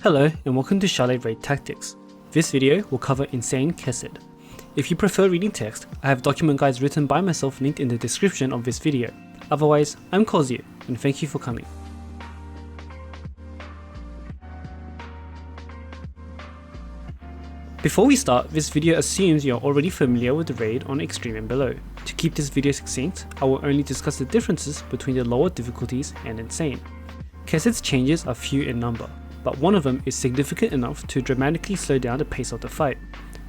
Hello and welcome to SCHALE Raid Tactics. This video will cover Insane Chesed. If you prefer reading text, I have document guides written by myself linked in the description of this video. Otherwise, I'm Kozio and thank you for coming. Before we start, this video assumes you are already familiar with the raid on Extreme and below. To keep this video succinct, I will only discuss the differences between the lower difficulties and Insane. Chesed's changes are few in number, but one of them is significant enough to dramatically slow down the pace of the fight.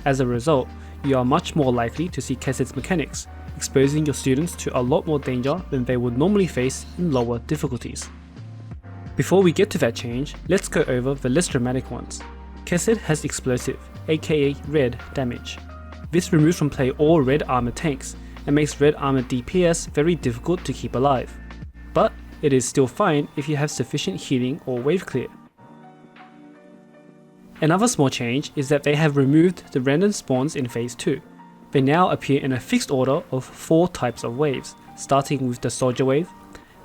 As a result, you are much more likely to see Chesed's mechanics, exposing your students to a lot more danger than they would normally face in lower difficulties. Before we get to that change, let's go over the less dramatic ones. Chesed has Explosive, aka Red damage. This removes from play all red armor tanks and makes red armor DPS very difficult to keep alive. But it is still fine if you have sufficient healing or wave clear. Another small change is that they have removed the random spawns in Phase 2. They now appear in a fixed order of 4 types of waves, starting with the Soldier Wave,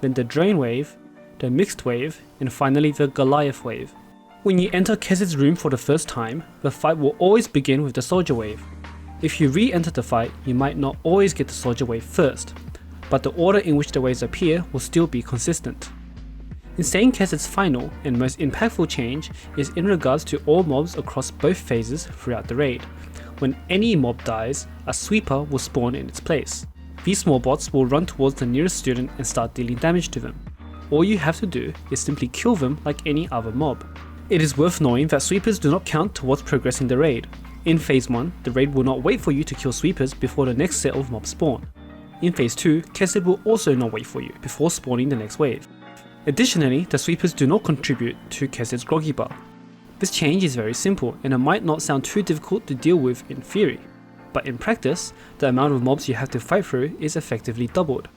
then the Drain Wave, the Mixed Wave, and finally the Goliath Wave. When you enter Chesed's room for the first time, the fight will always begin with the Soldier Wave. If you re-enter the fight, you might not always get the Soldier Wave first, but the order in which the waves appear will still be consistent. Insane Chesed's final and most impactful change is in regards to all mobs across both phases throughout the raid. When any mob dies, a sweeper will spawn in its place. These small bots will run towards the nearest student and start dealing damage to them. All you have to do is simply kill them like any other mob. It is worth knowing that sweepers do not count towards progressing the raid. In Phase 1, the raid will not wait for you to kill sweepers before the next set of mobs spawn. In Phase 2, Chesed will also not wait for you before spawning the next wave. Additionally, the sweepers do not contribute to Chesed's groggy bar. This change is very simple and it might not sound too difficult to deal with in theory, but in practice, the amount of mobs you have to fight through is effectively doubled.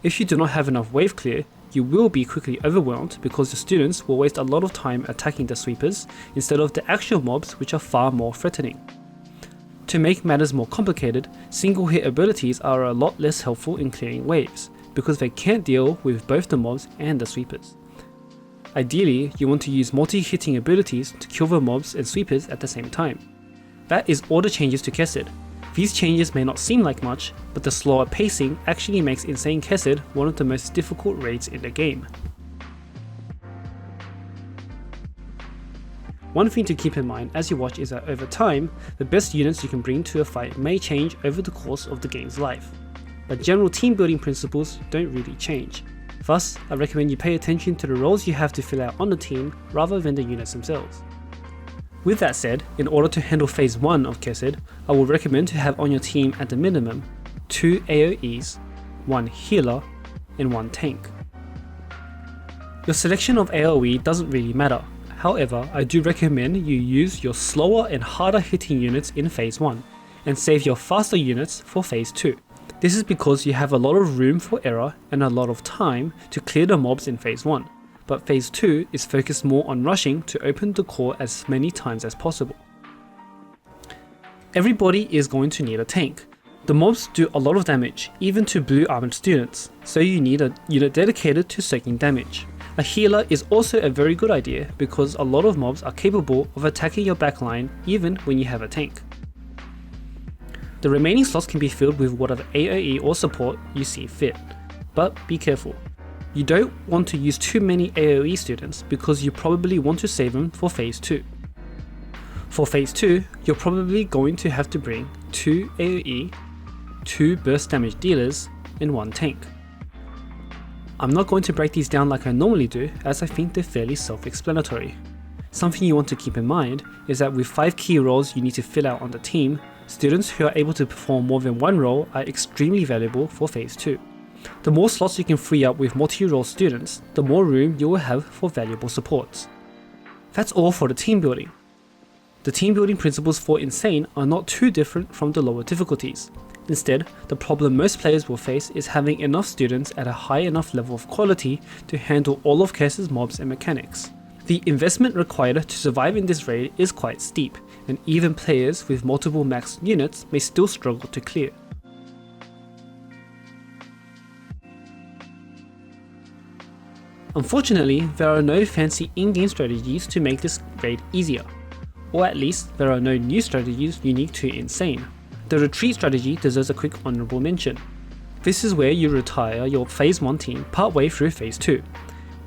If you do not have enough wave clear, you will be quickly overwhelmed because the students will waste a lot of time attacking the sweepers instead of the actual mobs, which are far more threatening. To make matters more complicated, single hit abilities are a lot less helpful in clearing waves, because they can't deal with both the mobs and the sweepers. Ideally, you want to use multi-hitting abilities to kill the mobs and sweepers at the same time. That is all the changes to Chesed. These changes may not seem like much, but the slower pacing actually makes Insane Chesed one of the most difficult raids in the game. One thing to keep in mind as you watch is that over time, the best units you can bring to a fight may change over the course of the game's life, but general team building principles don't really change. Thus, I recommend you pay attention to the roles you have to fill out on the team rather than the units themselves. With that said, in order to handle Phase 1 of Chesed, I would recommend to have on your team at the minimum 2 AoEs, 1 healer, and 1 tank. Your selection of AoE doesn't really matter, however I do recommend you use your slower and harder hitting units in Phase 1, and save your faster units for Phase 2. This is because you have a lot of room for error and a lot of time to clear the mobs in Phase 1. But Phase 2 is focused more on rushing to open the core as many times as possible. Everybody is going to need a tank. The mobs do a lot of damage, even to blue armored students, so you need a unit dedicated to soaking damage. A healer is also a very good idea because a lot of mobs are capable of attacking your backline even when you have a tank. The remaining slots can be filled with whatever AoE or support you see fit, but be careful. You don't want to use too many AoE students because you probably want to save them for Phase 2. For Phase 2, you're probably going to have to bring 2 AoE, 2 burst damage dealers, and 1 tank. I'm not going to break these down like I normally do as I think they're fairly self-explanatory. Something you want to keep in mind is that with 5 key roles you need to fill out on the team, students who are able to perform more than one role are extremely valuable for Phase 2. The more slots you can free up with multi-role students, the more room you will have for valuable supports. That's all for the team building. The team building principles for Insane are not too different from the lower difficulties. Instead, the problem most players will face is having enough students at a high enough level of quality to handle all of Chesed's mobs and mechanics. The investment required to survive in this raid is quite steep, and even players with multiple max units may still struggle to clear. Unfortunately, there are no fancy in-game strategies to make this raid easier, or at least there are no new strategies unique to Insane. The retreat strategy deserves a quick honourable mention. This is where you retire your Phase 1 team partway through Phase 2.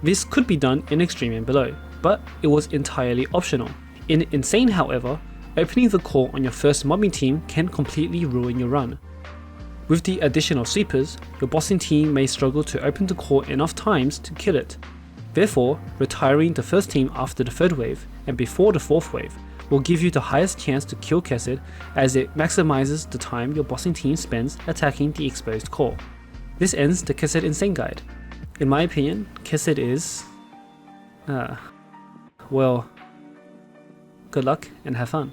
This could be done in Extreme and below, but it was entirely optional. In Insane, however, opening the core on your first mobbing team can completely ruin your run. With the addition of sweepers, your bossing team may struggle to open the core enough times to kill it. Therefore, retiring the first team after the third wave and before the fourth wave will give you the highest chance to kill Chesed, as it maximizes the time your bossing team spends attacking the exposed core. This ends the Chesed Insane guide. In my opinion, Chesed is... well, good luck and have fun.